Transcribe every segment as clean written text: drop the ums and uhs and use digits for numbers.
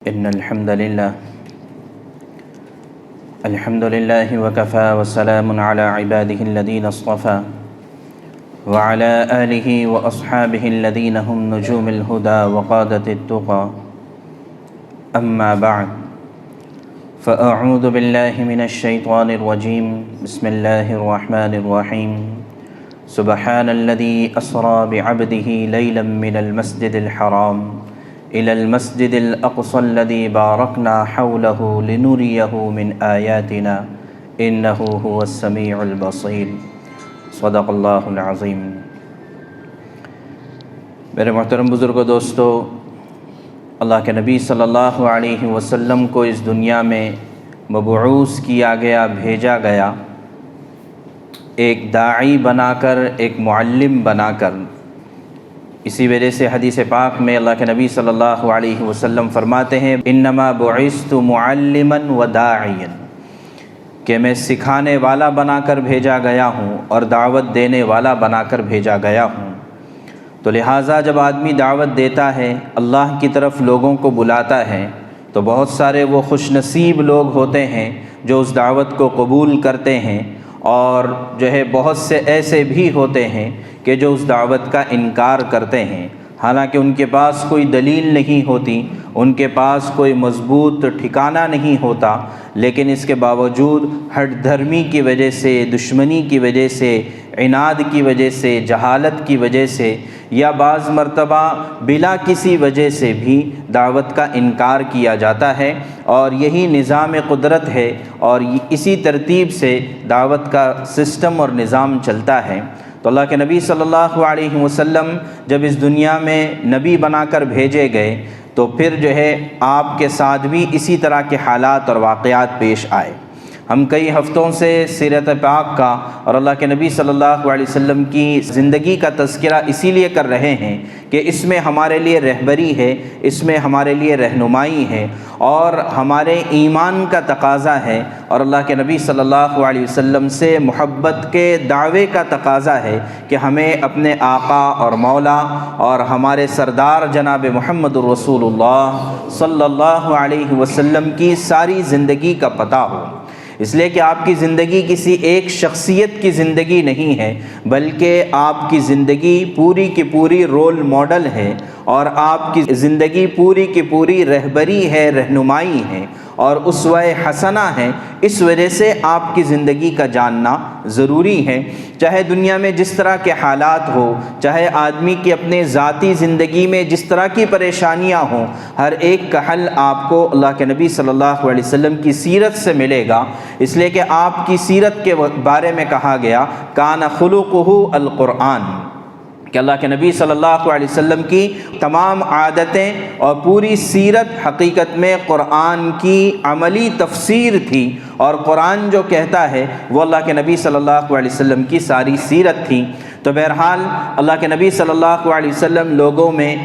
إن الحمد لله وكفى وسلام على عباده الذين اصطفى وعلى آله وأصحابه الذين هم نجوم الهدى وقادة التقى أما بعد فأعوذ بالله من الشيطان الرجيم بسم الله الرحمن الرحيم سبحان الذي أسرى بعبده ليلا من المسجد الحرام إلى المسجد الأقصى الذي باركنا حوله لنريه من آياتنا إنه هو السميع البصير صدق اللہ العظیم۔ میرے محترم بزرگ و دوستو، اللہ کے نبی صلی اللہ علیہ وسلم کو اس دنیا میں مبعوث کیا گیا، بھیجا گیا، ایک داعی بنا کر، ایک معلم بنا کر۔ اسی وجہ سے حدیث پاک میں اللہ کے نبی صلی اللہ علیہ وسلم فرماتے ہیں انما بعثت معلما وداعیا، کہ میں سکھانے والا بنا کر بھیجا گیا ہوں اور دعوت دینے والا بنا کر بھیجا گیا ہوں۔ تو لہٰذا جب آدمی دعوت دیتا ہے، اللہ کی طرف لوگوں کو بلاتا ہے، تو بہت سارے وہ خوش نصیب لوگ ہوتے ہیں جو اس دعوت کو قبول کرتے ہیں، اور جو ہے بہت سے ایسے بھی ہوتے ہیں کہ جو اس دعوت کا انکار کرتے ہیں، حالانکہ ان کے پاس کوئی دلیل نہیں ہوتی، ان کے پاس کوئی مضبوط ٹھکانہ نہیں ہوتا، لیکن اس کے باوجود ہٹ دھرمی کی وجہ سے، دشمنی کی وجہ سے، عناد کی وجہ سے، جہالت کی وجہ سے، یا بعض مرتبہ بلا کسی وجہ سے بھی دعوت کا انکار کیا جاتا ہے، اور یہی نظام قدرت ہے، اور اسی ترتیب سے دعوت کا سسٹم اور نظام چلتا ہے۔ تو اللہ کے نبی صلی اللہ علیہ وسلم جب اس دنیا میں نبی بنا کر بھیجے گئے، تو پھر جو ہے آپ کے ساتھ بھی اسی طرح کے حالات اور واقعات پیش آئے۔ ہم کئی ہفتوں سے سیرت پاک کا اور اللہ کے نبی صلی اللہ علیہ وسلم کی زندگی کا تذکرہ اسی لیے کر رہے ہیں کہ اس میں ہمارے لیے رہبری ہے، اس میں ہمارے لیے رہنمائی ہے، اور ہمارے ایمان کا تقاضا ہے، اور اللہ کے نبی صلی اللہ علیہ وسلم سے محبت کے دعوے کا تقاضا ہے کہ ہمیں اپنے آقا اور مولا اور ہمارے سردار جناب محمد الرسول اللہ صلی اللہ علیہ وسلم کی ساری زندگی کا پتہ ہو۔ اس لیے کہ آپ کی زندگی کسی ایک شخصیت کی زندگی نہیں ہے، بلکہ آپ کی زندگی پوری کی پوری رول ماڈل ہے، اور آپ کی زندگی پوری کی پوری رہبری ہے، رہنمائی ہے، اور اسوہ حسنہ ہے۔ اس وجہ سے آپ کی زندگی کا جاننا ضروری ہے، چاہے دنیا میں جس طرح کے حالات ہو، چاہے آدمی کی اپنے ذاتی زندگی میں جس طرح کی پریشانیاں ہوں، ہر ایک کا حل آپ کو اللہ کے نبی صلی اللہ علیہ وسلم کی سیرت سے ملے گا۔ اس لیے کہ آپ کی سیرت کے بارے میں کہا گیا کان خلقہ القرآن، کہ اللہ کے نبی صلی اللہ علیہ وسلم کی تمام عادتیں اور پوری سیرت حقیقت میں قرآن کی عملی تفسیر تھی، اور قرآن جو کہتا ہے وہ اللہ کے نبی صلی اللہ علیہ وسلم کی ساری سیرت تھی۔ تو بہرحال اللہ کے نبی صلی اللہ علیہ وسلم لوگوں میں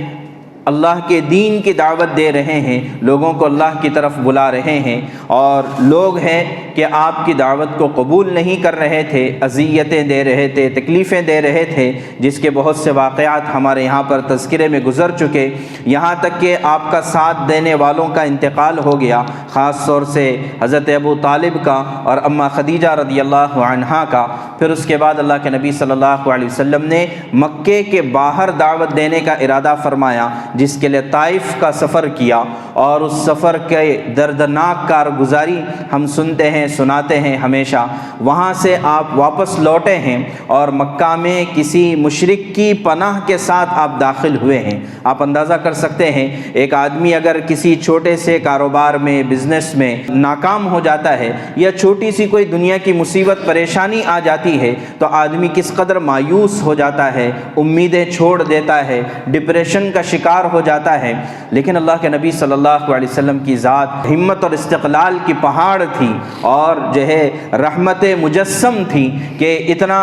اللہ کے دین کی دعوت دے رہے ہیں، لوگوں کو اللہ کی طرف بلا رہے ہیں، اور لوگ ہیں کہ آپ کی دعوت کو قبول نہیں کر رہے تھے، اذیتیں دے رہے تھے، تکلیفیں دے رہے تھے، جس کے بہت سے واقعات ہمارے یہاں پر تذکرے میں گزر چکے، یہاں تک کہ آپ کا ساتھ دینے والوں کا انتقال ہو گیا، خاص طور سے حضرت ابو طالب کا اور اماں خدیجہ رضی اللہ عنہا کا۔ پھر اس کے بعد اللہ کے نبی صلی اللہ علیہ وسلم نے مکے کے باہر دعوت دینے کا ارادہ فرمایا، جس کے لیے طائف کا سفر کیا، اور اس سفر کے دردناک کارگزاری ہم سنتے ہیں، سناتے ہیں ہمیشہ۔ وہاں سے آپ واپس لوٹے ہیں، اور مکہ میں کسی مشرک کی پناہ کے ساتھ آپ داخل ہوئے ہیں۔ آپ اندازہ کر سکتے ہیں ایک آدمی اگر کسی چھوٹے سے کاروبار میں، بزنس میں ناکام ہو جاتا ہے، یا چھوٹی سی کوئی دنیا کی مصیبت پریشانی آ جاتی ہے، تو آدمی کس قدر مایوس ہو جاتا ہے، امیدیں چھوڑ دیتا ہے، ڈپریشن کا شکار ہو جاتا ہے۔ لیکن اللہ کے نبی صلی اللہ علیہ وسلم کی ذات ہمت اور استقلال کی پہاڑ تھی، اور جو ہے رحمت مجسم تھی، کہ اتنا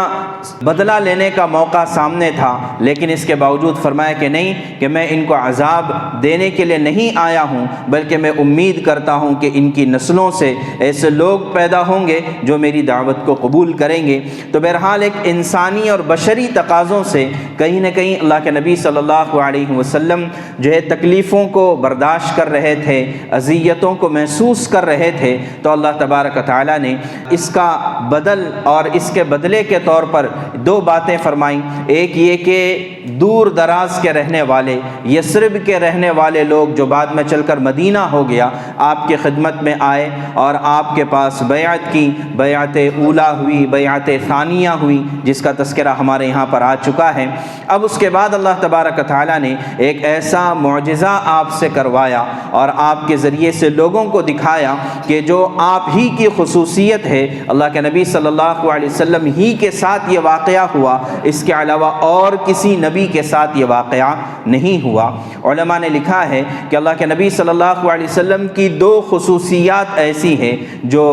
بدلہ لینے کا موقع سامنے تھا، لیکن اس کے باوجود فرمایا کہ نہیں، کہ میں ان کو عذاب دینے کے لیے نہیں آیا ہوں، بلکہ میں امید کرتا ہوں کہ ان کی نسلوں سے ایسے لوگ پیدا ہوں گے جو میری دعوت کو قبول کریں گے۔ تو بہرحال ایک انسانی اور بشری تقاضوں سے کہیں نہ کہیں اللہ کے نبی صلی اللہ علیہ وسلم جو ہے تکلیفوں کو برداشت کر رہے تھے، اذیتوں کو محسوس کر رہے تھے، تو اللہ تبارک و تعالیٰ نے اس کا بدل اور اس کے بدلے کے طور پر دو باتیں فرمائیں۔ ایک یہ کہ دور دراز کے رہنے والے، یثرب کے رہنے والے لوگ جو بعد میں چل کر مدینہ ہو گیا، آپ کی خدمت میں آئے اور آپ کے پاس بیعت کی، بیعت اولیٰ ہوئی، بیعت ثانیہ ہوئی، جس کا تذکرہ ہمارے یہاں پر آ چکا ہے۔ اب اس کے بعد اللہ تبارک و تعالیٰ نے ایک ایسا معجزہ آپ سے کروایا اور آپ کے ذریعے سے لوگوں کو دکھایا کہ جو آپ ہی کی خصوصیت ہے، اللہ کے نبی صلی اللہ علیہ وسلم ہی کے ساتھ یہ واقعہ ہوا، اس کے علاوہ اور کسی نبی کے ساتھ یہ واقعہ نہیں ہوا۔ علماء نے لکھا ہے کہ اللہ کے نبی صلی اللہ علیہ وسلم کی دو خصوصیات ایسی ہیں جو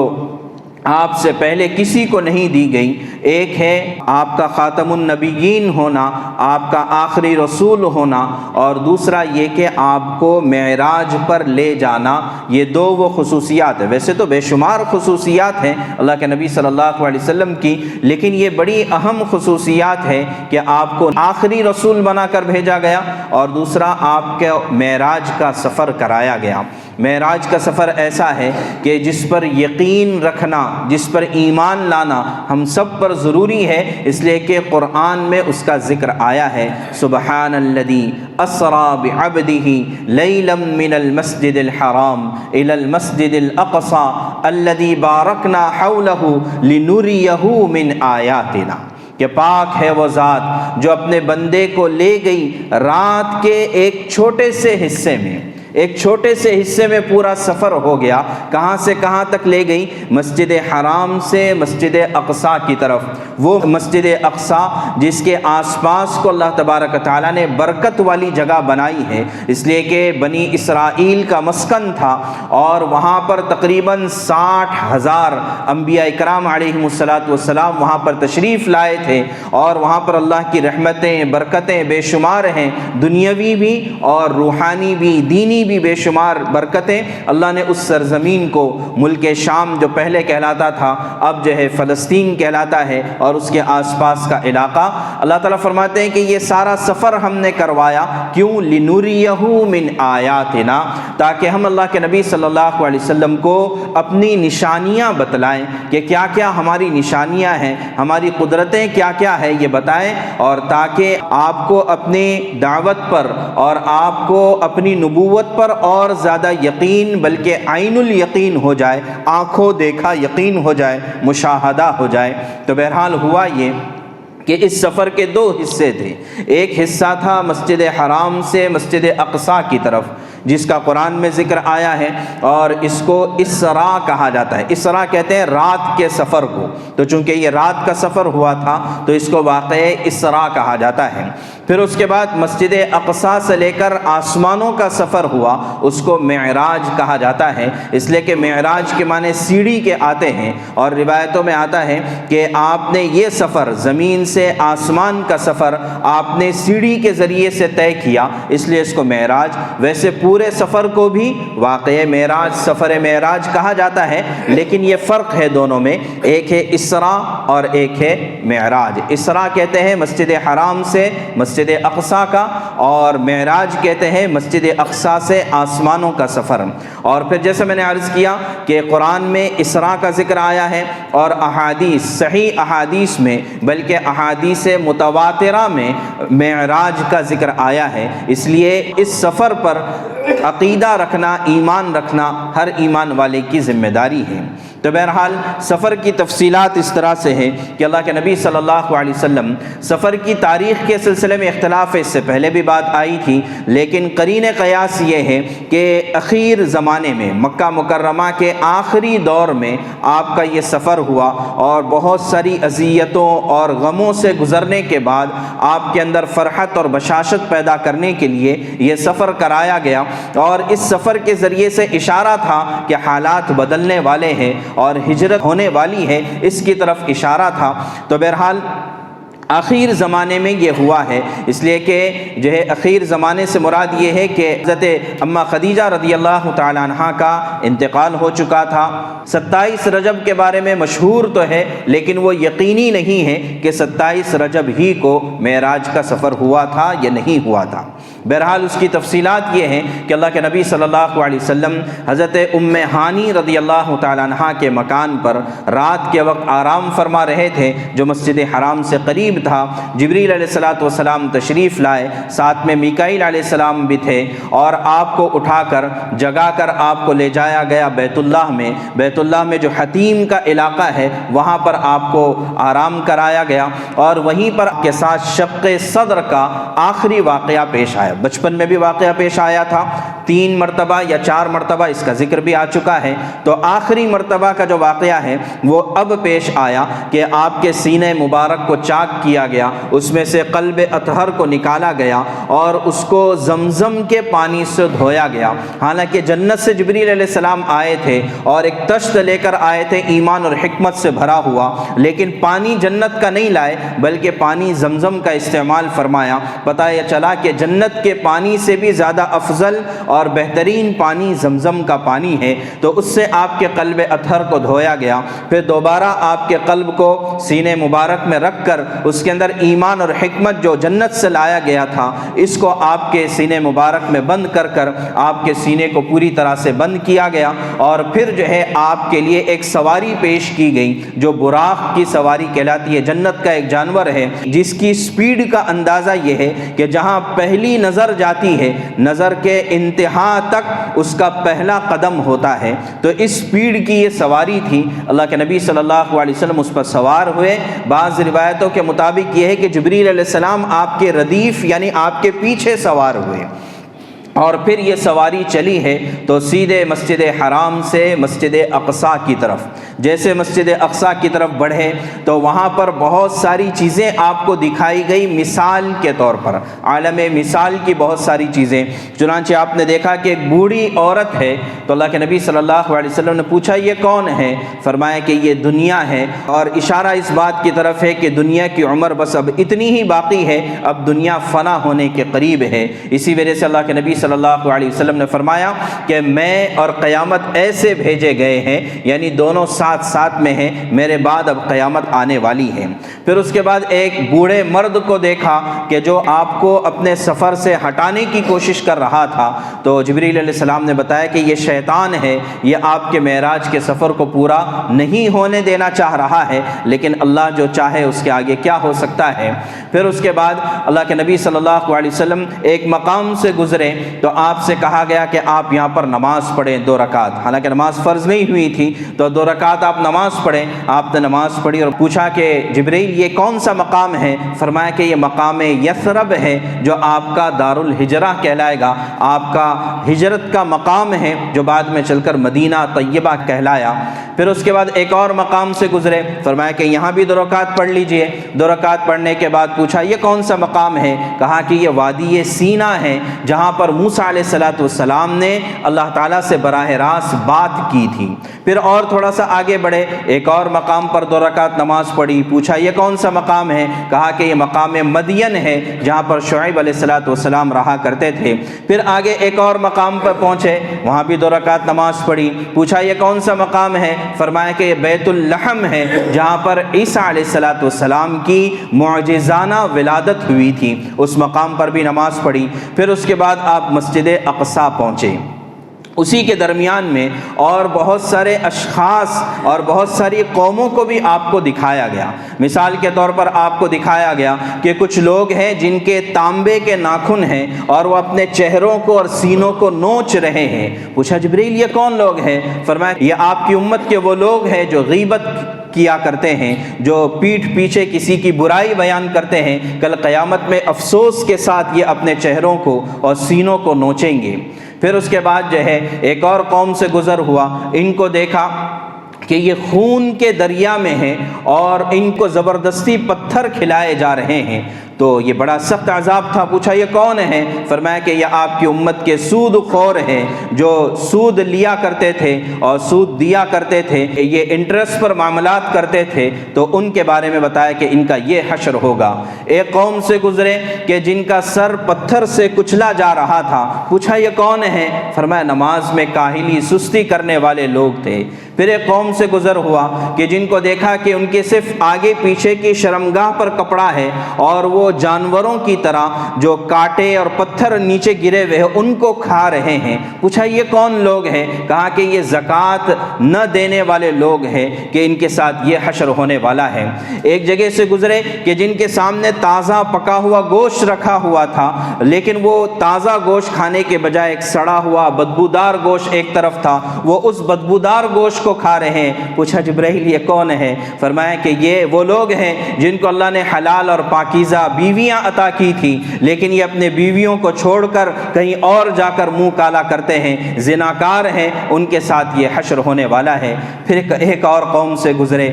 آپ سے پہلے کسی کو نہیں دی گئی۔ ایک ہے آپ کا خاتم النبیین ہونا، آپ کا آخری رسول ہونا، اور دوسرا یہ کہ آپ کو معراج پر لے جانا۔ یہ دو وہ خصوصیات ہیں، ویسے تو بے شمار خصوصیات ہیں اللہ کے نبی صلی اللہ علیہ وسلم کی، لیکن یہ بڑی اہم خصوصیات ہے کہ آپ کو آخری رسول بنا کر بھیجا گیا، اور دوسرا آپ کے معراج کا سفر کرایا گیا۔ معراج کا سفر ایسا ہے کہ جس پر یقین رکھنا، جس پر ایمان لانا ہم سب پر ضروری ہے، اس لیے کہ قرآن میں اس کا ذکر آیا ہے۔ سبحان الذی اسری بعبدہ لیلا من المسجد الحرام الی المسجد الاقصی الذی بارکنا حولہ لنریہ من آیاتنا، کہ پاک ہے وہ ذات جو اپنے بندے کو لے گئی رات کے ایک چھوٹے سے حصے میں، ایک چھوٹے سے حصے میں پورا سفر ہو گیا۔ کہاں سے کہاں تک لے گئی؟ مسجد حرام سے مسجد اقصیٰ کی طرف، وہ مسجد اقصیٰ جس کے آس پاس کو اللہ تبارک و تعالیٰ نے برکت والی جگہ بنائی ہے، اس لیے کہ بنی اسرائیل کا مسکن تھا، اور وہاں پر تقریباً 60,000 انبیاء اکرام علیہم السلام وہاں پر تشریف لائے تھے، اور وہاں پر اللہ کی رحمتیں، برکتیں بے شمار ہیں، دنیاوی بھی اور روحانی بھی، دینی بھی بے شمار برکتیں۔ اللہ نے اس سرزمین کو، ملک شام جو پہلے کہلاتا تھا اب جو ہے فلسطین کہلاتا ہے، اور اس کے آس پاس کا علاقہ، اللہ تعالیٰ فرماتے ہیں کہ یہ سارا سفر ہم نے کروایا، کیوں؟ لِنُرِيَهُ مِنْ آیاتنا، تاکہ ہم اللہ کے نبی صلی اللہ علیہ وسلم کو اپنی نشانیاں بتلائیں کہ کیا کیا ہماری نشانیاں ہیں، ہماری قدرتیں کیا کیا ہے یہ بتائیں، اور تاکہ آپ کو اپنی دعوت پر اور آپ کو اپنی نبوت پر اور زیادہ یقین، بلکہ عین الیقین ہو جائے، آنکھوں دیکھا یقین ہو جائے، مشاہدہ ہو جائے۔ تو بہرحال ہوا یہ کہ اس سفر کے دو حصے تھے۔ ایک حصہ تھا مسجد حرام سے مسجد اقصیٰ کی طرف، جس کا قرآن میں ذکر آیا ہے، اور اس کو اسراء کہا جاتا ہے۔ اسراء کہتے ہیں رات کے سفر کو، تو چونکہ یہ رات کا سفر ہوا تھا تو اس کو واقعہ اسراء کہا جاتا ہے۔ پھر اس کے بعد مسجد اقصیٰ سے لے کر آسمانوں کا سفر ہوا، اس کو معراج کہا جاتا ہے، اس لیے کہ معراج کے معنی سیڑھی کے آتے ہیں، اور روایتوں میں آتا ہے کہ آپ نے یہ سفر، زمین سے آسمان کا سفر آپ نے سیڑھی کے ذریعے سے طے کیا، اس لیے اس کو معراج۔ ویسے پورے سفر کو بھی واقعہ معراج، سفر معراج کہا جاتا ہے، لیکن یہ فرق ہے دونوں میں، ایک ہے اسراء اور ایک ہے معراج۔ اسراء کہتے ہیں مسجد حرام سے مسجد اقصیٰ کا، اور معراج کہتے ہیں مسجد اقصیٰ سے آسمانوں کا سفر۔ اور پھر جیسے میں نے عرض کیا کہ قرآن میں اسراء کا ذکر آیا ہے، اور احادیث، صحیح احادیث میں، بلکہ احادیث متواترہ میں معراج کا ذکر آیا ہے، اس لیے اس سفر پر عقیدہ رکھنا، ایمان رکھنا ہر ایمان والے کی ذمہ داری ہے۔ تو بہرحال سفر کی تفصیلات اس طرح سے ہے کہ اللہ کے نبی صلی اللہ علیہ وسلم، سفر کی تاریخ کے سلسلے میں اختلاف ہے، اس سے پہلے بھی بات آئی تھی، لیکن قرین قیاس یہ ہے کہ اخیر زمانے میں، مکہ مکرمہ کے آخری دور میں آپ کا یہ سفر ہوا، اور بہت ساری اذیتوں اور غموں سے گزرنے کے بعد آپ کے اندر فرحت اور بشاشت پیدا کرنے کے لیے یہ سفر کرایا گیا، اور اس سفر کے ذریعے سے اشارہ تھا کہ حالات بدلنے والے ہیں اور ہجرت ہونے والی ہے، اس کی طرف اشارہ تھا۔ تو بہرحال آخر زمانے میں یہ ہوا ہے، اس لیے کہ جو ہے اخیر زمانے سے مراد یہ ہے کہ حضرت اماں خدیجہ رضی اللہ تعالی عنہا کا انتقال ہو چکا تھا۔ 27 رجب کے بارے میں مشہور تو ہے، لیکن وہ یقینی نہیں ہے کہ 27 رجب ہی کو معراج کا سفر ہوا تھا یا نہیں ہوا تھا۔ بہرحال اس کی تفصیلات یہ ہیں کہ اللہ کے نبی صلی اللہ علیہ وسلم حضرت ام ہانی رضی اللہ تعالیٰ عنہا کے مکان پر رات کے وقت آرام فرما رہے تھے جو مسجد حرام سے قریب تھا۔ جبریل علیہ السلام تشریف لائے، ساتھ میں میکائیل علیہ السلام بھی تھے، اور آپ کو اٹھا کر جگا کر آپ کو لے جایا گیا بیت اللہ میں جو حتیم کا علاقہ ہے وہاں پر آپ کو آرام کرایا گیا، اور وہیں پر کے ساتھ شق صدر کا آخری واقعہ پیش آیا۔ بچپن میں بھی واقعہ پیش آیا تھا 3 مرتبہ یا 4 مرتبہ، اس کا ذکر بھی آ چکا ہے، تو آخری مرتبہ کا جو واقعہ ہے وہ اب پیش آیا کہ آپ کے سینے مبارک کو چاک کیا گیا، اس میں سے قلب اطہر کو نکالا گیا اور اس کو زمزم کے پانی سے دھویا گیا۔ حالانکہ جنت سے جبریل علیہ السلام آئے تھے اور ایک تشت لے کر آئے تھے ایمان اور حکمت سے بھرا ہوا، لیکن پانی جنت کا نہیں لائے بلکہ پانی زمزم کا استعمال فرمایا۔ پتہ یہ چلا کہ جنت کے پانی سے بھی زیادہ افضل اور بہترین پانی زمزم کا پانی ہے، تو اس سے آپ کے قلب اطہر کو دھویا گیا۔ پھر دوبارہ آپ کے قلب کو سینے مبارک میں رکھ کر اس کے اندر ایمان اور حکمت جو جنت سے لایا گیا تھا اس کو آپ کے سینے مبارک میں بند کر آپ کے سینے کو پوری طرح سے بند کیا گیا، اور پھر جو ہے آپ کے لیے ایک سواری پیش کی گئی جو براق کی سواری کہلاتی ہے۔ جنت کا ایک جانور ہے جس کی سپیڈ کا اندازہ یہ ہے کہ جہاں پہلی نظر جاتی ہے نظر کے انتہا تک اس کا پہلا قدم ہوتا ہے، تو اس سپیڈ کی یہ سواری تھی۔ اللہ کے نبی صلی اللہ علیہ وسلم اس پر سوار ہوئے۔ بعض روایتوں کے مطابق یہ ہے کہ جبریل علیہ السلام آپ کے ردیف یعنی آپ کے پیچھے سوار ہوئے، اور پھر یہ سواری چلی ہے تو سیدھے مسجد حرام سے مسجد اقصیٰ کی طرف۔ جیسے مسجد اقصیٰ کی طرف بڑھے تو وہاں پر بہت ساری چیزیں آپ کو دکھائی گئی مثال کے طور پر، عالم مثال کی بہت ساری چیزیں۔ چنانچہ آپ نے دیکھا کہ ایک بوڑھی عورت ہے، تو اللہ کے نبی صلی اللہ علیہ وسلم نے پوچھا یہ کون ہے؟ فرمایا کہ یہ دنیا ہے، اور اشارہ اس بات کی طرف ہے کہ دنیا کی عمر بس اب اتنی ہی باقی ہے، اب دنیا فنا ہونے کے قریب ہے۔ اسی وجہ سے اللہ کے نبی صلی اللہ علیہ وسلم نے فرمایا کہ میں اور قیامت ایسے بھیجے گئے ہیں، یعنی دونوں ساتھ ساتھ میں ہیں، میرے بعد اب قیامت آنے والی ہے۔ پھر اس کے بعد ایک بوڑھے مرد کو دیکھا کہ جو آپ کو اپنے سفر سے ہٹانے کی کوشش کر رہا تھا، تو جبریل علیہ السلام نے بتایا کہ یہ شیطان ہے، یہ آپ کے معراج کے سفر کو پورا نہیں ہونے دینا چاہ رہا ہے، لیکن اللہ جو چاہے اس کے آگے کیا ہو سکتا ہے۔ پھر اس کے بعد اللہ کے نبی صلی اللہ علیہ وسلم ایک مقام سے گزرے تو آپ سے کہا گیا کہ آپ یہاں پر نماز پڑھیں 2 رکعت، حالانکہ نماز فرض نہیں ہوئی تھی، تو 2 رکعت آپ نماز پڑھیں۔ آپ نے نماز پڑھی اور پوچھا کہ جبریل یہ کون سا مقام ہے؟ فرمایا کہ یہ مقام یثرب ہے جو آپ کا دار الہجرہ کہلائے گا، آپ کا ہجرت کا مقام ہے جو بعد میں چل کر مدینہ طیبہ کہلایا۔ پھر اس کے بعد ایک اور مقام سے گزرے، فرمایا کہ یہاں بھی 2 رکعت پڑھ لیجئے۔ 2 رکعت پڑھنے کے بعد پوچھا یہ کون سا مقام ہے؟ کہا کہ یہ وادی سینا ہے جہاں پر موسیٰ علیہ السلام نے اللہ تعالیٰ سے براہ راست بات کی تھی۔ پھر اور تھوڑا سا آگے بڑھے، ایک اور مقام پر 2 رکعت نماز پڑھی، پوچھا یہ کون سا مقام ہے؟ کہا کہ یہ مقام مدین ہے جہاں پر شعیب علیہ السلام رہا کرتے تھے۔ پھر آگے ایک اور مقام پر پہنچے، وہاں بھی 2 رکعت نماز پڑھی، پوچھا یہ کون سا مقام ہے؟ فرمایا کہ یہ بیت اللحم ہے جہاں پر عیسیٰ علیہ السلام کی معجزانہ ولادت ہوئی تھی، اس مقام پر بھی نماز پڑھی۔ پھر اس کے بعد آپ مسجد اقصیٰ پہنچے۔ اسی کے درمیان میں اور بہت سارے اشخاص اور بہت ساری قوموں کو بھی آپ کو دکھایا گیا۔ مثال کے طور پر آپ کو دکھایا گیا کہ کچھ لوگ ہیں جن کے تانبے کے ناخن ہیں اور وہ اپنے چہروں کو اور سینوں کو نوچ رہے ہیں۔ پوچھا جبریل یہ کون لوگ ہیں؟ فرمایا یہ آپ کی امت کے وہ لوگ ہیں جو غیبت کیا کرتے ہیں، جو پیٹھ پیچھے کسی کی برائی بیان کرتے ہیں، کل قیامت میں افسوس کے ساتھ یہ اپنے چہروں کو اور سینوں کو نوچیں گے۔ پھر اس کے بعد جو ہے ایک اور قوم سے گزر ہوا، ان کو دیکھا کہ یہ خون کے دریا میں ہیں اور ان کو زبردستی پتھر کھلائے جا رہے ہیں، تو یہ بڑا سخت عذاب تھا۔ پوچھا یہ کون ہیں؟ فرمایا کہ یہ آپ کی امت کے سود خور ہیں جو سود لیا کرتے تھے اور سود دیا کرتے تھے، یہ انٹرسٹ پر معاملات کرتے تھے، تو ان کے بارے میں بتایا کہ ان کا یہ حشر ہوگا۔ ایک قوم سے گزرے کہ جن کا سر پتھر سے کچلا جا رہا تھا، پوچھا یہ کون ہیں؟ فرمایا نماز میں کاہلی سستی کرنے والے لوگ تھے۔ پھر ایک قوم سے گزر ہوا کہ جن کو دیکھا کہ ان کے صرف آگے پیچھے کی شرمگاہ پر کپڑا ہے اور وہ جانوروں کی طرح جو کانٹے اور پتھر نیچے گرے ہوئے ہیں ان کو کھا رہے ہیں۔ پوچھا یہ کون لوگ ہیں؟ کہا کہ یہ زکوٰۃ نہ دینے والے لوگ ہیں کہ ان کے ساتھ یہ حشر ہونے والا ہے۔ ایک جگہ سے گزرے کہ جن کے سامنے تازہ پکا ہوا گوشت رکھا ہوا تھا، لیکن وہ تازہ گوشت کھانے کے بجائے ایک سڑا ہوا بدبودار گوشت ایک طرف تھا، وہ اس بدبودار گوشت کو کھا رہے ہیں۔ پوچھا جبرائیل یہ کون ہے؟ فرمایا کہ یہ وہ لوگ ہیں جن کو اللہ نے حلال اور پاکیزہ بیویاں عطا کی تھی، لیکن یہ اپنے بیویوں کو چھوڑ کر کہیں اور جا کر منہ کالا کرتے ہیں، زناکار ہیں، ان کے ساتھ یہ حشر ہونے والا ہے۔ پھر ایک اور قوم سے گزرے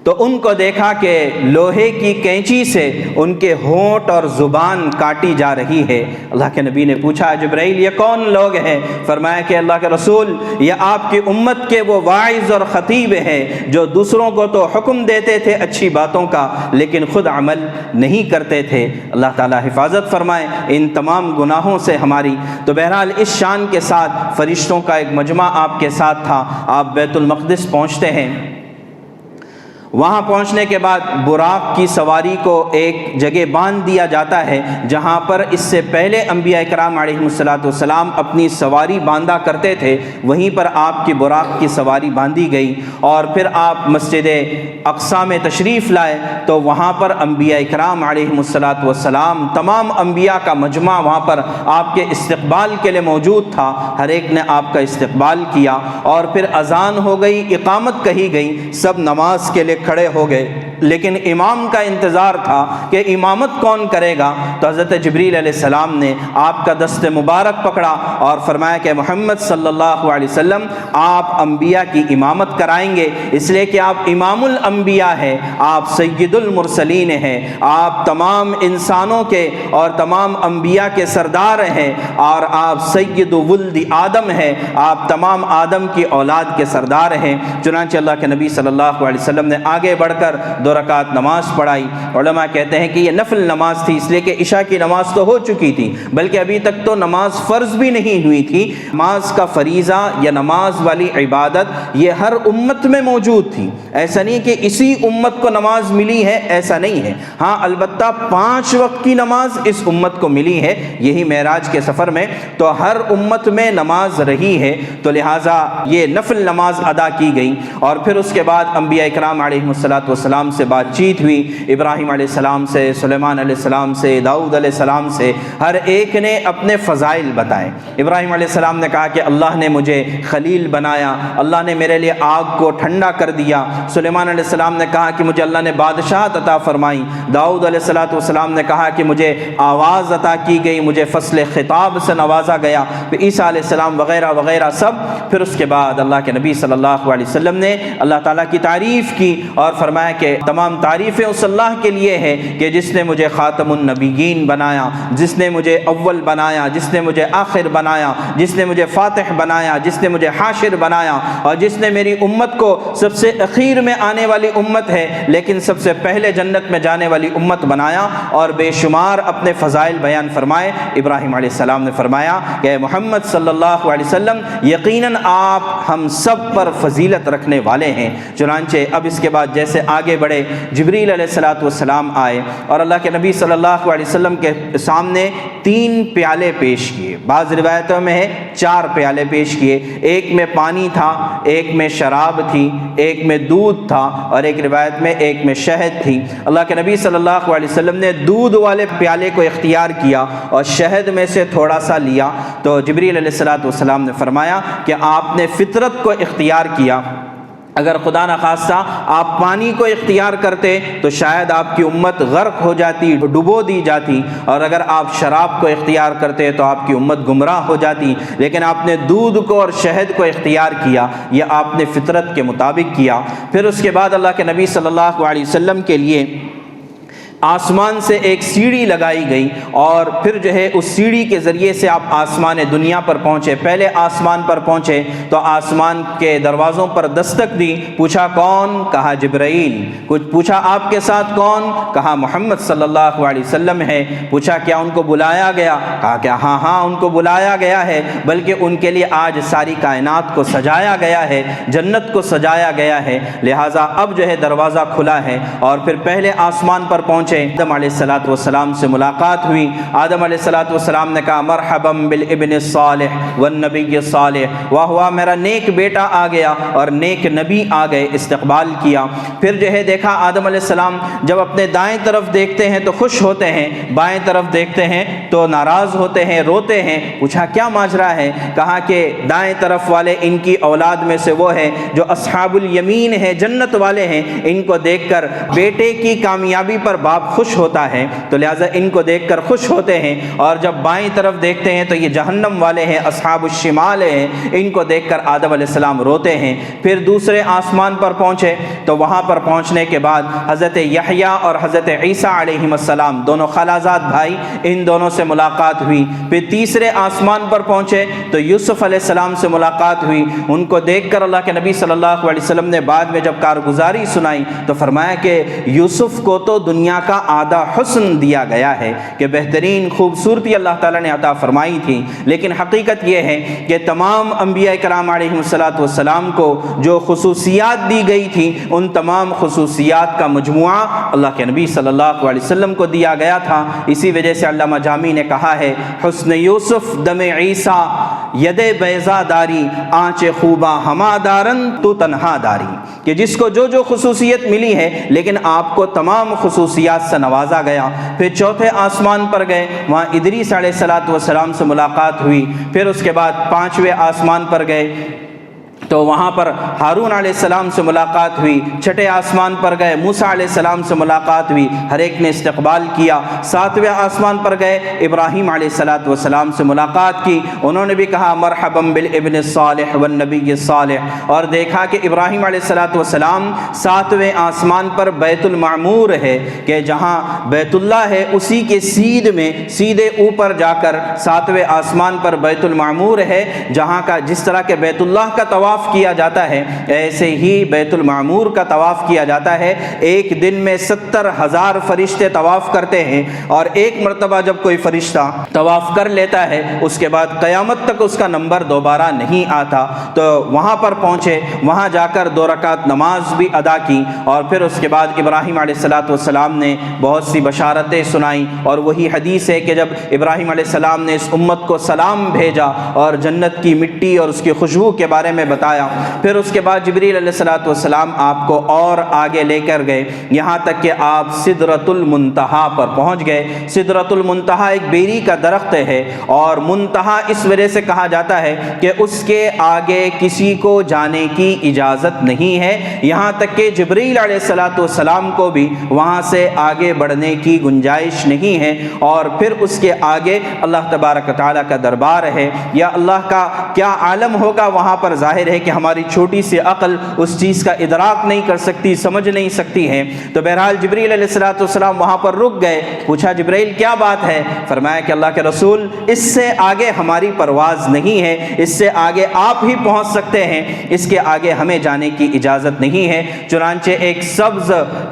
تو ان کو دیکھا کہ لوہے کی کینچی سے ان کے ہونٹ اور زبان کاٹی جا رہی ہے۔ اللہ کے نبی نے پوچھا جبرائیل یہ کون لوگ ہیں؟ فرمایا کہ اللہ کے رسول یہ آپ کی امت کے وہ واعظ اور خطیب ہیں جو دوسروں کو تو حکم دیتے تھے اچھی باتوں کا، لیکن خود عمل نہیں کرتے تھے۔ اللہ تعالیٰ حفاظت فرمائے ان تمام گناہوں سے ہماری۔ تو بہرحال اس شان کے ساتھ فرشتوں کا ایک مجمع آپ کے ساتھ تھا۔ آپ بیت المقدس پہنچتے ہیں، وہاں پہنچنے کے بعد براق کی سواری کو ایک جگہ باندھ دیا جاتا ہے جہاں پر اس سے پہلے انبیاء کرام علیہ السلام اپنی سواری باندھا کرتے تھے، وہیں پر آپ کی براق کی سواری باندھی گئی، اور پھر آپ مسجد اقصیٰ میں تشریف لائے تو وہاں پر انبیاء کرام علیہ السلام تمام انبیاء کا مجمع وہاں پر آپ کے استقبال کے لیے موجود تھا۔ ہر ایک نے آپ کا استقبال کیا، اور پھر اذان ہو گئی، اقامت کہی گئی، سب نماز کے لیے کھڑے ہو گئے، لیکن امام کا انتظار تھا کہ امامت کون کرے گا۔ تو حضرت جبریل علیہ السلام نے آپ کا دست مبارک پکڑا اور فرمایا کہ محمد صلی اللہ علیہ وسلم آپ انبیاء کی امامت کرائیں گے، اس لیے کہ آپ امام الانبیاء ہیں، آپ سید المرسلین ہیں، آپ تمام انسانوں کے اور تمام انبیاء کے سردار ہیں، اور آپ سید ولد آدم ہیں، آپ تمام آدم کی اولاد کے سردار ہیں۔ چنانچہ اللہ کے نبی صلی اللہ علیہ وسلم نے آگے بڑھ کر 2 رکعت نماز پڑھائی۔ علماء کہتے ہیں کہ یہ نفل نماز تھی، اس لیے کہ عشاء کی نماز تو ہو چکی تھی، بلکہ ابھی تک تو نماز فرض بھی نہیں ہوئی تھی۔ نماز کا فریضہ یا نماز والی عبادت یہ ہر امت میں موجود تھی، ایسا نہیں کہ اسی امت کو نماز ملی ہے، ایسا نہیں ہے۔ ہاں البتہ 5 وقت کی نماز اس امت کو ملی ہے، یہی معراج کے سفر میں، تو ہر امت میں نماز رہی ہے، تو لہٰذا یہ نفل نماز ادا کی گئی۔ اور پھر اس کے بعد انبیاء کرام علیہ السلام سے بات چیت ہوئی، ابراہیم علیہ السلام سے، سلیمان علیہ السلام سے، داؤد علیہ السلام سے، ہر ایک نے اپنے فضائل بتائے۔ ابراہیم علیہ السلام نے کہا کہ اللہ نے مجھے خلیل بنایا، اللہ نے میرے لیے آگ کو ٹھنڈا کر دیا۔ سلیمان علیہ السلام نے کہا کہ مجھے اللہ نے بادشاہت عطا فرمائی۔ داؤد علیہ السلام نے کہا کہ مجھے آواز عطا کی گئی، مجھے فصل خطاب سے نوازا گیا۔ پھر عیسیٰ علیہ السلام وغیرہ وغیرہ سب۔ پھر اس کے بعد اللہ کے نبی صلی اللہ علیہ وسلم نے اللہ تعالیٰ کی تعریف کی اور فرمایا کہ تمام تعریفیں اس اللہ کے لیے ہے کہ جس نے مجھے خاتم النبیین بنایا، جس نے مجھے اول بنایا، جس نے مجھے آخر بنایا، جس نے مجھے فاتح بنایا، جس نے مجھے حاشر بنایا، اور جس نے میری امت کو سب سے اخیر میں آنے والی امت ہے لیکن سب سے پہلے جنت میں جانے والی امت بنایا، اور بے شمار اپنے فضائل بیان فرمائے۔ ابراہیم علیہ السلام نے فرمایا کہ محمد صلی اللہ علیہ وسلم یقیناً آپ ہم سب پر فضیلت رکھنے والے ہیں۔ چنانچہ اب اس کے بعد جیسے آگے بڑھے، جبریل علیہ السلام آئے اور اللہ کے نبی صلی اللہ علیہ وسلم کے سامنے 3 پیالے پیش کیے، بعض روایتوں میں ہے 4 پیالے پیش کیے، ایک میں پانی تھا، ایک میں شراب تھی، ایک میں دودھ تھا، اور ایک روایت میں ایک میں شہد تھی۔ اللہ کے نبی صلی اللہ علیہ وسلم نے دودھ والے پیالے کو اختیار کیا اور شہد میں سے تھوڑا سا لیا، تو جبریل علیہ السلام نے فرمایا کہ آپ نے فطرت کو اختیار کیا، اگر خدا نخواستہ آپ پانی کو اختیار کرتے تو شاید آپ کی امت غرق ہو جاتی، ڈبو دی جاتی، اور اگر آپ شراب کو اختیار کرتے تو آپ کی امت گمراہ ہو جاتی، لیکن آپ نے دودھ کو اور شہد کو اختیار کیا، یہ آپ نے فطرت کے مطابق کیا۔ پھر اس کے بعد اللہ کے نبی صلی اللہ علیہ وسلم کے لیے آسمان سے ایک سیڑھی لگائی گئی اور پھر جو ہے اس سیڑھی کے ذریعے سے آپ آسمان دنیا پر پہنچے۔ پہلے آسمان پر پہنچے تو آسمان کے دروازوں پر دستک دی، پوچھا کون؟ کہا جبرائیل۔ کچھ پوچھا آپ کے ساتھ کون؟ کہا محمد صلی اللہ علیہ وسلم ہے۔ پوچھا کیا ان کو بلایا گیا؟ کہا کہ ہاں ان کو بلایا گیا ہے، بلکہ ان کے لیے آج ساری کائنات کو سجایا گیا ہے، جنت کو سجایا گیا ہے، لہٰذا اب جو ہے دروازہ کھلا ہے۔ اور پھر پہلے آسمان پر پہنچے، آدم علیہ السلام سے ملاقات ہوئی۔ آدم علیہ السلام نے کہا مرحبا بالابن الصالح والنبی الصالح، واہ واہ میرا نیک بیٹا آ گیا اور نیک نبی آ گئے، استقبال کیا۔ پھر جو ہے دیکھا آدم علیہ السلام جب اپنے دائیں طرف دیکھتے ہیں تو خوش ہوتے ہیں، بائیں طرف دیکھتے ہیں تو ناراض ہوتے ہیں، روتے ہیں۔ پوچھا کیا ماجرا ہے؟ کہا کہ دائیں طرف والے ان کی اولاد میں سے وہ ہے جو اصحاب الیمین ہے، جنت والے ہیں، ان کو دیکھ کر بیٹے کی کامیابی پر باپ خوش ہوتا ہے تو لہٰذا ان کو دیکھ کر خوش ہوتے ہیں، اور جب بائیں طرف دیکھتے ہیں تو یہ جہنم والے ہیں، اصحاب الشمال ہیں، ان کو دیکھ کر آدم علیہ السلام روتے ہیں۔ پھر دوسرے آسمان پر پہنچے تو وہاں پر پہنچنے کے بعد حضرت یحییٰ اور حضرت عیسیٰ علیہ السلام دونوں خالازاد بھائی، ان دونوں سے ملاقات ہوئی۔ پھر تیسرے آسمان پر پہنچے تو یوسف علیہ السلام سے ملاقات ہوئی۔ ان کو دیکھ کر اللہ کے نبی صلی اللہ علیہ وسلم نے بعد میں جب کارگزاری سنائی تو فرمایا کہ یوسف کو تو دنیا کا آدھا حسن دیا گیا ہے، کہ بہترین خوبصورتی اللہ تعالیٰ نے عطا فرمائی تھی، لیکن حقیقت یہ ہے کہ تمام انبیاء کرام علیہ السلام کو جو خصوصیات دی گئی تھی ان تمام خصوصیات کا مجموعہ اللہ کے نبی صلی اللہ علیہ وسلم کو دیا گیا تھا۔ اسی وجہ سے علامہ جامی نے کہا ہے حسن یوسف دم عیسیٰ ید بیضا داری آنچ خوبا ہما دارن تو تنہا داری، کہ جس کو جو جو خصوصیت ملی ہے لیکن آپ کو تمام خصوصیات سے نوازا گیا۔ پھر چوتھے آسمان پر گئے، وہاں ادریس علیہ السلام سے ملاقات ہوئی۔ پھر اس کے بعد پانچویں آسمان پر گئے تو وہاں پر ہارون علیہ السلام سے ملاقات ہوئی۔ چھٹے آسمان پر گئے، موسیٰ علیہ السلام سے ملاقات ہوئی، ہر ایک نے استقبال کیا۔ ساتویں آسمان پر گئے، ابراہیم علیہ السلام سے ملاقات کی، انہوں نے بھی کہا مرحبا بالابن الصالح والنبی الصالح، اور دیکھا کہ ابراہیم علیہ السلام ساتویں آسمان پر بیت المعمور ہے، کہ جہاں بیت اللہ ہے اسی کے سیدھے اوپر جا کر ساتویں آسمان پر بیت المعمور ہے، جہاں کا جس طرح کے بیت اللہ کا طواف کیا جاتا ہے ایسے ہی بیت المعمور کا طواف کیا جاتا ہے۔ ایک دن میں 70,000 فرشتے طواف کرتے ہیں، اور ایک مرتبہ جب کوئی فرشتہ طواف کر لیتا ہے اس کے بعد قیامت تک اس کا نمبر دوبارہ نہیں آتا۔ تو وہاں پر پہنچے، وہاں جا کر 2 رکعت نماز بھی ادا کی، اور پھر اس کے بعد ابراہیم علیہ السلام نے بہت سی بشارتیں سنائیں، اور وہی حدیث ہے کہ جب ابراہیم علیہ السلام نے اس امت کو سلام بھیجا اور جنت کی مٹی اور اس کی خوشبو کے بارے میں بتایا، پھر اس کے بعد جبریل علیہ السلام آپ کو اور آگے لے کر گئے، یہاں تک کہ آپ سدرۃ المنتہا پر پہنچ گئے۔ سدرۃ المنتہا ایک بیری کا درخت ہے، اور منتہا اس وجہ سے کہا جاتا ہے کہ اس کے آگے کسی کو جانے کی اجازت نہیں ہے، یہاں تک کہ جبریل علیہ السلام کو بھی وہاں سے آگے بڑھنے کی گنجائش نہیں ہے۔ اور پھر اس کے آگے اللہ تبارک و تعالیٰ کا دربار ہے، یا اللہ کا کیا عالم ہوگا وہاں پر، ظاہر ہے کہ ہماری چھوٹی سی عقل اس چیز کا ادراک نہیں کر سکتی، سمجھ نہیں سکتی ہے۔ تو بہرحال جبریل علیہ السلام وہاں پر رک گئے، پوچھا جبریل کیا بات ہے؟ فرمایا کہ اللہ کے رسول اس سے آگے ہماری پرواز نہیں ہے، اس سے آگے آپ ہی پہنچ سکتے ہیں، اس کے آگے ہمیں جانے کی اجازت نہیں ہے۔ چنانچہ ایک سبز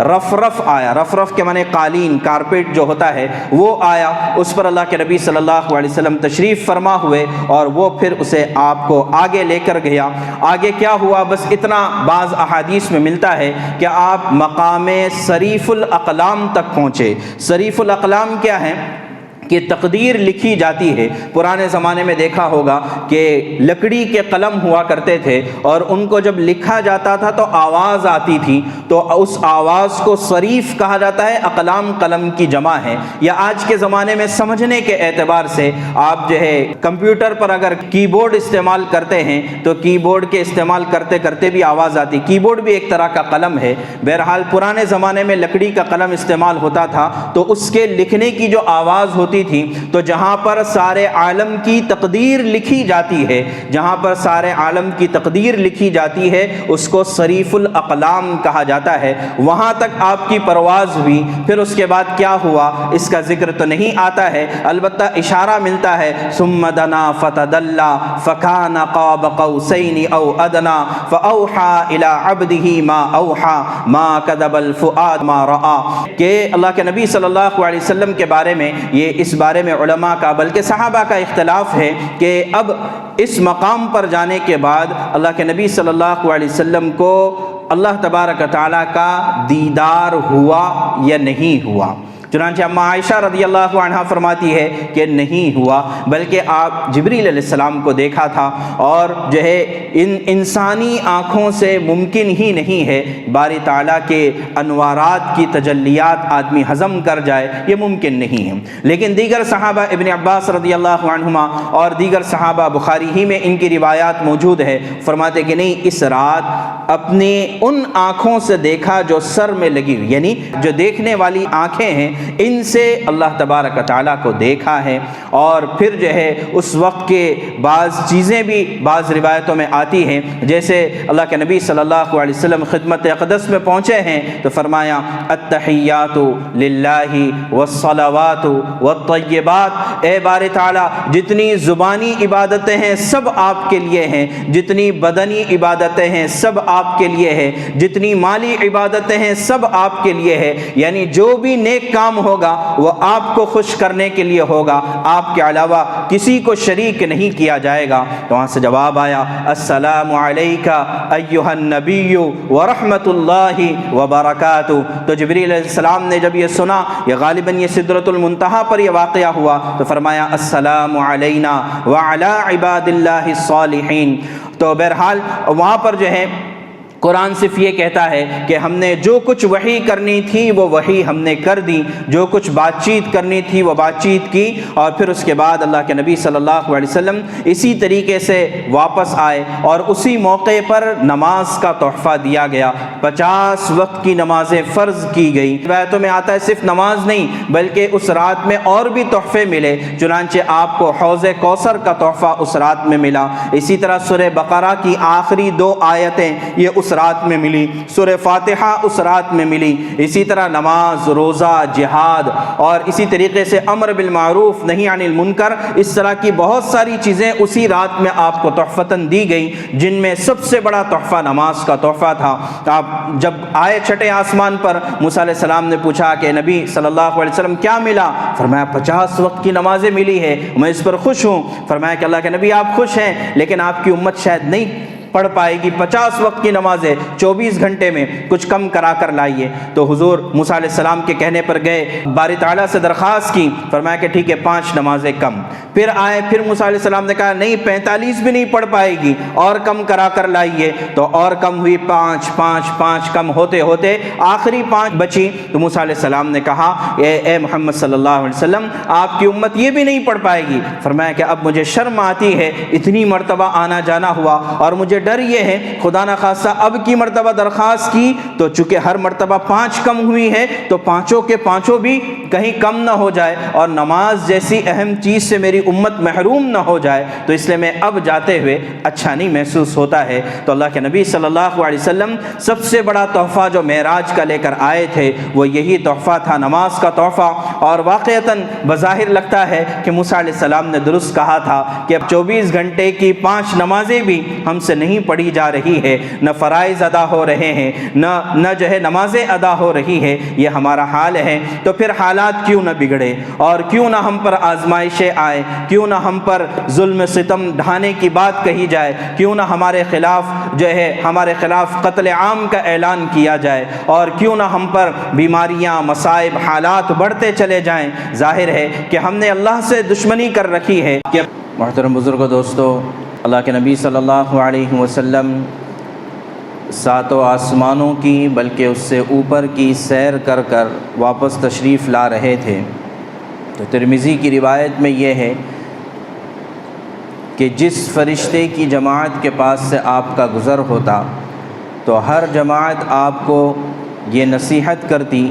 رفرف آیا، رفرف کے معنی قالین، کارپیٹ جو ہوتا ہے وہ آیا، اس پر اللہ کے نبی صلی اللہ علیہ وسلم تشریف فرما ہوئے، اور وہ پھر اسے آپ کو آگے لے کر گیا۔ آگے کیا ہوا؟ بس اتنا بعض احادیث میں ملتا ہے کہ آپ مقام صریف الاقلام تک پہنچے۔ صریف الاقلام کیا ہے؟ کہ تقدیر لکھی جاتی ہے۔ پرانے زمانے میں دیکھا ہوگا کہ لکڑی کے قلم ہوا کرتے تھے، اور ان کو جب لکھا جاتا تھا تو آواز آتی تھی، تو اس آواز کو صریف کہا جاتا ہے۔ اقلام قلم کی جمع ہے۔ یا آج کے زمانے میں سمجھنے کے اعتبار سے آپ جو ہے کمپیوٹر پر اگر کی بورڈ استعمال کرتے ہیں تو کی بورڈ کے استعمال کرتے کرتے بھی آواز آتی، کی بورڈ بھی ایک طرح کا قلم ہے۔ بہرحال پرانے زمانے میں لکڑی کا قلم استعمال ہوتا تھا، تو اس کے لکھنے کی جو آواز ہوتی ہوتی تھی تو جہاں پر سارے عالم کی تقدیر لکھی جاتی ہے، جہاں پر سارے عالم کی تقدیر لکھی جاتی ہے اس کو صریف الاقلام کہا جاتا ہے، وہاں تک آپ کی پرواز ہوئی۔ پھر اس کے بعد کیا ہوا اس کا ذکر تو نہیں آتا ہے، البتہ اشارہ ملتا ہے ثم دنا فتدلى فكان قاب قوسين او ادنى فاوحى الى عبده ما اوحى ما كذب الفؤاد ما راى، کہ اللہ کے نبی صلی اللہ علیہ وسلم کے بارے میں یہ اس بارے میں علماء کا بلکہ صحابہ کا اختلاف ہے کہ اب اس مقام پر جانے کے بعد اللہ کے نبی صلی اللہ علیہ وسلم کو اللہ تبارک و تعالیٰ کا دیدار ہوا یا نہیں ہوا۔ چنانچہ اما عائشہ رضی اللہ عنہا فرماتی ہے کہ نہیں ہوا، بلکہ آپ جبریل علیہ السلام کو دیکھا تھا، اور جو ہے انسانی آنکھوں سے ممکن ہی نہیں ہے باری تعالیٰ کے انوارات کی تجلیات آدمی ہضم کر جائے، یہ ممکن نہیں ہے۔ لیکن دیگر صحابہ ابن عباس رضی اللہ عنہما اور دیگر صحابہ بخاری ہی میں ان کی روایات موجود ہے، فرماتے کہ نہیں، اس رات اپنی ان آنکھوں سے دیکھا جو سر میں لگی ہوئی، یعنی جو دیکھنے والی آنکھیں ہیں ان سے اللہ تبارک و تعالیٰ کو دیکھا ہے۔ اور پھر جو ہے اس وقت کے بعض چیزیں بھی بعض روایتوں میں آتی ہیں، جیسے اللہ کے نبی صلی اللہ علیہ وسلم خدمت اقدس میں پہنچے ہیں تو فرمایا التحیات للہ والصلوات والطیبات، اے باری تعالیٰ جتنی زبانی عبادتیں ہیں سب آپ کے لیے ہیں، جتنی بدنی عبادتیں ہیں سب آپ کے لیے ہے، جتنی مالی عبادتیں ہیں سب آپ کے لیے ہے، یعنی جو بھی نیک کام ہوگا وہ آپ کو خوش کرنے کے لیے ہوگا، آپ کے علاوہ کسی کو شریک نہیں کیا جائے گا۔ تو وہاں سے جواب آیا السلام علیکہ ایہا النبی ورحمۃ اللہ وبرکاتہ۔ تو جبریل علیہ السلام نے جب یہ سنا، یہ غالباً یہ سدرۃ المنتہا پر یہ واقعہ ہوا، تو فرمایا السلام علینا وعلی عباد اللہ الصالحین۔ تو بہرحال وہاں پر جو ہے قرآن صرف یہ کہتا ہے کہ ہم نے جو کچھ وحی کرنی تھی وہ وحی ہم نے کر دی، جو کچھ بات چیت کرنی تھی وہ بات چیت کی، اور پھر اس کے بعد اللہ کے نبی صلی اللہ علیہ وسلم اسی طریقے سے واپس آئے اور اسی موقع پر نماز کا تحفہ دیا گیا، 50 وقت کی نمازیں فرض کی گئی۔ روایتوں میں آتا ہے صرف نماز نہیں بلکہ اس رات میں اور بھی تحفے ملے، چنانچہ آپ کو حوض کوثر کا تحفہ اس رات میں ملا، اسی طرح سورہ بقرہ کی آخری 2 آیتیں یہ اس رات میں ملی، سورہ فاتحہ اس رات میں ملی، اسی طرح نماز، روزہ، جہاد، اور اسی طریقے سے امر بالمعروف نہی عن المنکر، اس طرح کی بہت ساری چیزیں اسی رات میں آپ کو تحفتاً دی گئی، جن میں سب سے بڑا تحفہ نماز کا تحفہ تھا۔ آپ جب آئے چھٹے آسمان پر، موسیٰ علیہ السلام نے پوچھا کہ نبی صلی اللہ علیہ وسلم کیا ملا؟ فرمایا 50 وقت کی نمازیں ملی ہے، میں اس پر خوش ہوں۔ فرمایا کہ اللہ کے نبی آپ خوش ہیں لیکن آپ کی امت شاید نہیں پڑھ پائے گی 50 وقت کی نمازیں 24 گھنٹے میں، کچھ کم کرا کر لائیے۔ تو حضور موسیٰ علیہ السلام کے کہنے پر گئے، باری تعالیٰ سے درخواست کی، فرمایا کہ ٹھیک ہے 5 نمازیں کم۔ پھر آئے، پھر موسیٰ علیہ السلام نے کہا نہیں 45 بھی نہیں پڑھ پائے گی، اور کم کرا کر لائیے۔ تو اور کم ہوئی، 5 کم ہوتے ہوتے آخری 5 بچی۔ تو موسیٰ علیہ السلام نے کہا اے محمد صلی اللہ علیہ وسلم آپ کی امت یہ بھی نہیں پڑھ پائے گی۔ فرمایا کہ اب مجھے شرم آتی ہے، اتنی مرتبہ آنا جانا ہوا، اور مجھے ڈر یہ ہے خدا نہ خواستہ اب کی مرتبہ درخواست کی تو چونکہ ہر مرتبہ 5 کم ہوئی ہے تو 5 کے 5 بھی کہیں کم نہ ہو جائے، اور نماز جیسی اہم چیز سے میری امت محروم نہ ہو جائے، تو اس لیے میں اب جاتے ہوئے اچھا نہیں محسوس ہوتا ہے۔ تو اللہ کے نبی صلی اللہ علیہ وسلم سب سے بڑا تحفہ جو معراج کا لے کر آئے تھے وہ یہی تحفہ تھا، نماز کا تحفہ۔ اور واقعتاً بظاہر لگتا ہے کہ موسیٰ علیہ السلام نے درست کہا تھا کہ اب 24 گھنٹے کی 5 نمازیں بھی ہم سے نہیں پڑھی جا رہی ہے، نہ فرائض ادا ہو رہے ہیں، نہ جو ہے نمازیں ادا ہو رہی ہے، یہ ہمارا حال ہے۔ تو پھر حالات کیوں نہ بگڑے، اور کیوں نہ ہم پر آزمائشیں آئے، کیوں نہ ہم پر ظلم ستم ڈھانے کی بات کہی جائے، کیوں نہ ہمارے خلاف قتل عام کا اعلان کیا جائے، اور کیوں نہ ہم پر بیماریاں، مصائب، حالات بڑھتے چلے جائیں۔ ظاہر ہے کہ ہم نے اللہ سے دشمنی کر رکھی ہے۔ محترم بزرگوں، دوستو، اللہ کے نبی صلی اللہ علیہ وسلم 7 آسمانوں کی بلکہ اس سے اوپر کی سیر کر کر واپس تشریف لا رہے تھے۔ تو ترمذی کی روایت میں یہ ہے کہ جس فرشتے کی جماعت کے پاس سے آپ کا گزر ہوتا تو ہر جماعت آپ کو یہ نصیحت کرتی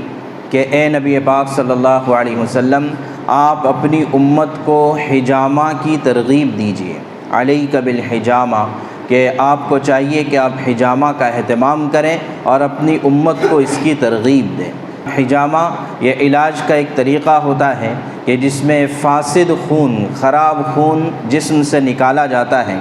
کہ اے نبی پاک صلی اللہ علیہ وسلم آپ اپنی امت کو حجامہ کی ترغیب دیجیے، علیک بالحجامہ، کہ آپ کو چاہیے کہ آپ حجامہ کا اہتمام کریں اور اپنی امت کو اس کی ترغیب دیں۔ حجامہ یہ علاج کا ایک طریقہ ہوتا ہے کہ جس میں فاسد خون، خراب خون جسم سے نکالا جاتا ہے،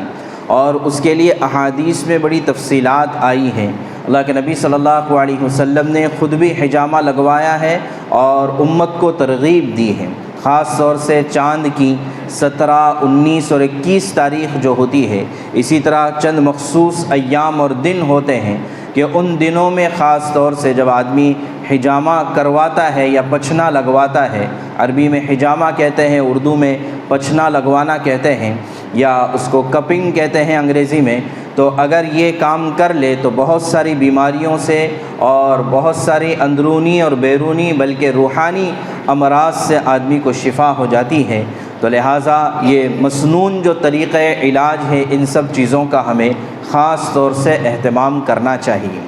اور اس کے لیے احادیث میں بڑی تفصیلات آئی ہیں۔ اللہ کے نبی صلی اللہ علیہ وسلم نے خود بھی حجامہ لگوایا ہے اور امت کو ترغیب دی ہے۔ خاص طور سے چاند کی 17، 19 اور 21 تاریخ جو ہوتی ہے، اسی طرح چند مخصوص ایام اور دن ہوتے ہیں کہ ان دنوں میں خاص طور سے جب آدمی حجامہ کرواتا ہے یا پچھنا لگواتا ہے، عربی میں حجامہ کہتے ہیں، اردو میں پچھنا لگوانا کہتے ہیں، یا اس کو کپنگ کہتے ہیں انگریزی میں، تو اگر یہ کام کر لے تو بہت ساری بیماریوں سے اور بہت ساری اندرونی اور بیرونی بلکہ روحانی امراض سے آدمی کو شفا ہو جاتی ہے۔ تو لہٰذا یہ مسنون جو طریقہ علاج ہے، ان سب چیزوں کا ہمیں خاص طور سے اہتمام کرنا چاہیے۔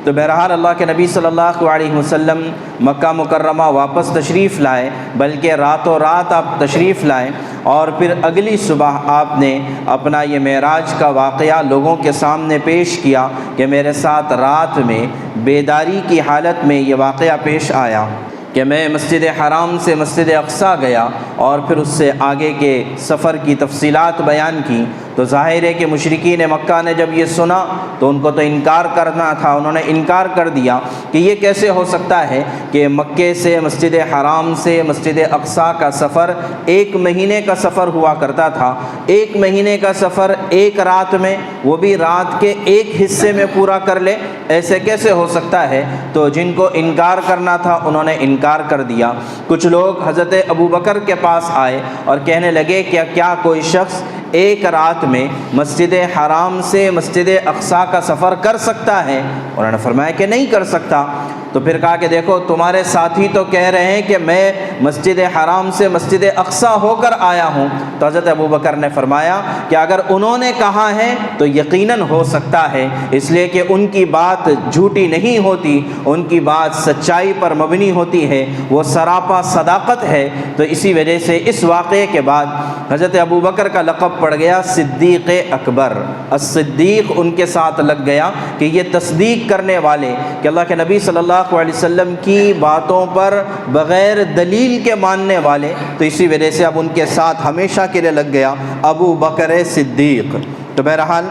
تو بہرحال اللہ کے نبی صلی اللہ علیہ وسلم مکہ مکرمہ واپس تشریف لائے، بلکہ راتوں رات آپ تشریف لائے، اور پھر اگلی صبح آپ نے اپنا یہ معراج کا واقعہ لوگوں کے سامنے پیش کیا کہ میرے ساتھ رات میں بیداری کی حالت میں یہ واقعہ پیش آیا کہ میں مسجد حرام سے مسجد اقصیٰ گیا، اور پھر اس سے آگے کے سفر کی تفصیلات بیان کی۔ تو ظاہر ہے کہ مشرکین مکہ نے جب یہ سنا تو ان کو تو انکار کرنا تھا، انہوں نے انکار کر دیا کہ یہ کیسے ہو سکتا ہے کہ مکے سے مسجد حرام سے مسجد اقصیٰ کا سفر 1 مہینے کا سفر ہوا کرتا تھا، 1 مہینے کا سفر ایک رات میں، وہ بھی رات کے ایک حصے میں پورا کر لے، ایسے کیسے ہو سکتا ہے؟ تو جن کو انکار کرنا تھا انہوں نے انکار کر دیا۔ کچھ لوگ حضرت ابوبکر کے پاس آئے اور کہنے لگے کہ کیا کوئی شخص ایک رات میں مسجد حرام سے مسجد اقصیٰ کا سفر کر سکتا ہے؟ انہوں نے فرمایا کہ نہیں کر سکتا۔ تو پھر کہا کہ دیکھو تمہارے ساتھی تو کہہ رہے ہیں کہ میں مسجد حرام سے مسجد اقصیٰ ہو کر آیا ہوں۔ تو حضرت ابوبکر نے فرمایا کہ اگر انہوں نے کہا ہے تو یقیناً ہو سکتا ہے، اس لیے کہ ان کی بات جھوٹی نہیں ہوتی، ان کی بات سچائی پر مبنی ہوتی ہے، وہ سراپا صداقت ہے۔ تو اسی وجہ سے اس واقعے کے بعد حضرت ابوبکر کا لقب پڑ گیا صدیق اکبر، الصدیق ان کے ساتھ لگ گیا کہ یہ تصدیق کرنے والے، کہ اللہ کے نبی صلی اللہ علیہ وسلم کی باتوں پر بغیر دلیل کے ماننے والے، تو اسی وجہ سے اب ان کے ساتھ ہمیشہ کے لیے لگ گیا ابو بکر صدیق۔ تو بہرحال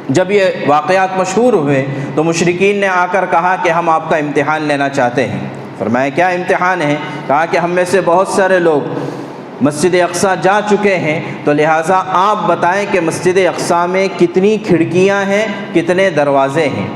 جب یہ واقعات مشہور ہوئے تو مشرکین نے آ کر کہا کہ ہم آپ کا امتحان لینا چاہتے ہیں۔ فرمایا کیا امتحان ہے؟ کہا کہ ہم میں سے بہت سارے لوگ مسجد اقصیٰ جا چکے ہیں، تو لہٰذا آپ بتائیں کہ مسجد اقصیٰ میں کتنی کھڑکیاں ہیں، کتنے دروازے ہیں۔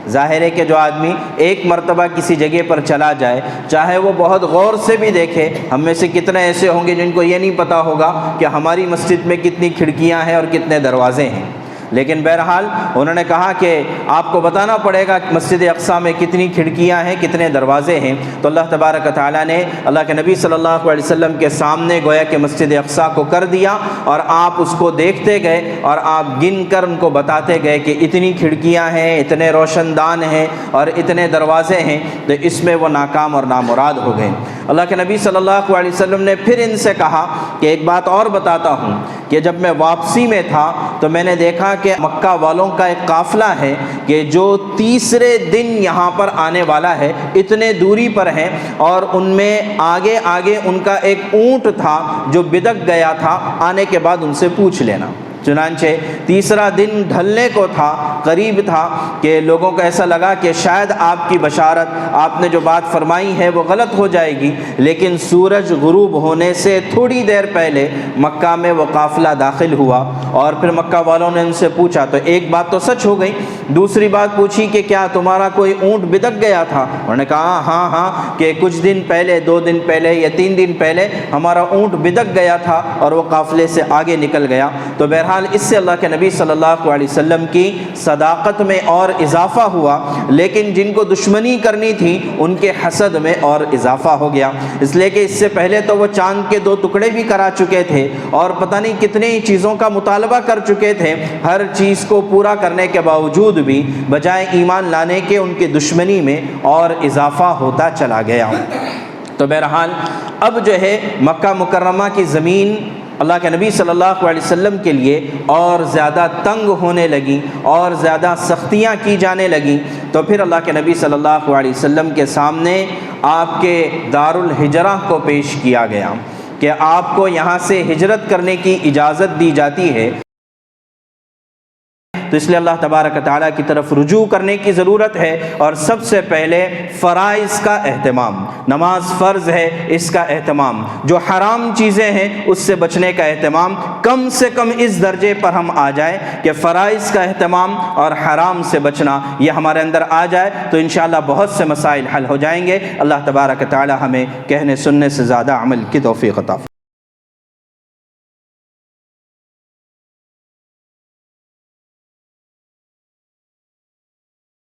ظاہر ہے کہ جو آدمی ایک مرتبہ کسی جگہ پر چلا جائے، چاہے وہ بہت غور سے بھی دیکھے، ہم میں سے کتنے ایسے ہوں گے جن کو یہ نہیں پتہ ہوگا کہ ہماری مسجد میں کتنی کھڑکیاں ہیں اور کتنے دروازے ہیں۔ لیکن بہرحال انہوں نے کہا کہ آپ کو بتانا پڑے گا کہ مسجد اقصیٰ میں کتنی کھڑکیاں ہیں، کتنے دروازے ہیں۔ تو اللہ تبارک و تعالیٰ نے اللہ کے نبی صلی اللہ علیہ وسلم کے سامنے گویا کہ مسجد اقصیٰ کو کر دیا، اور آپ اس کو دیکھتے گئے اور آپ گن کر ان کو بتاتے گئے کہ اتنی کھڑکیاں ہیں، اتنے روشن دان ہیں اور اتنے دروازے ہیں۔ تو اس میں وہ ناکام اور نامراد ہو گئے۔ اللہ کے نبی صلی اللہ علیہ وسلم نے پھر ان سے کہا کہ ایک بات اور بتاتا ہوں کہ جب میں واپسی میں تھا تو میں نے دیکھا کہ مکہ والوں کا ایک قافلہ ہے کہ جو تیسرے دن یہاں پر آنے والا ہے، اتنے دوری پر ہیں، اور ان میں آگے آگے ان کا ایک اونٹ تھا جو بدک گیا تھا، آنے کے بعد ان سے پوچھ لینا۔ چنانچہ تیسرا دن ڈھلنے کو تھا، قریب تھا کہ لوگوں کو ایسا لگا کہ شاید آپ کی بشارت، آپ نے جو بات فرمائی ہے وہ غلط ہو جائے گی، لیکن سورج غروب ہونے سے تھوڑی دیر پہلے مکہ میں وہ قافلہ داخل ہوا، اور پھر مکہ والوں نے ان سے پوچھا تو ایک بات تو سچ ہو گئی، دوسری بات پوچھی کہ کیا تمہارا کوئی اونٹ بدک گیا تھا؟ انہوں نے کہا ہاں کہ کچھ دن پہلے، 2 دن پہلے یا 3 دن پہلے ہمارا اونٹ بدک گیا تھا اور وہ قافلے سے آگے نکل گیا۔ تو بہرحال اس سے اللہ کے نبی صلی اللہ علیہ وسلم کی صداقت میں اور اضافہ ہوا، لیکن جن کو دشمنی کرنی تھی ان کے حسد میں اور اضافہ ہو گیا، اس لیے کہ اس سے پہلے تو وہ چاند کے 2 ٹکڑے بھی کرا چکے تھے اور پتہ نہیں کتنے ہی چیزوں کا مطالبہ کر چکے تھے، ہر چیز کو پورا کرنے کے باوجود بھی بجائے ایمان لانے کے ان کی دشمنی میں اور اضافہ ہوتا چلا گیا۔ تو بہرحال اب جو ہے مکہ مکرمہ کی زمین اللہ کے نبی صلی اللہ علیہ وسلم کے لیے اور زیادہ تنگ ہونے لگیں اور زیادہ سختیاں کی جانے لگیں، تو پھر اللہ کے نبی صلی اللہ علیہ وسلم کے سامنے آپ کے دارالہجرہ کو پیش کیا گیا کہ آپ کو یہاں سے ہجرت کرنے کی اجازت دی جاتی ہے۔ تو اس لیے اللہ تبارک و تعالیٰ کی طرف رجوع کرنے کی ضرورت ہے، اور سب سے پہلے فرائض کا اہتمام، نماز فرض ہے اس کا اہتمام، جو حرام چیزیں ہیں اس سے بچنے کا اہتمام، کم سے کم اس درجے پر ہم آ جائیں کہ فرائض کا اہتمام اور حرام سے بچنا یہ ہمارے اندر آ جائے تو انشاءاللہ بہت سے مسائل حل ہو جائیں گے۔ اللہ تبارک و تعالیٰ ہمیں کہنے سننے سے زیادہ عمل کی توفیق عطا فرمائے۔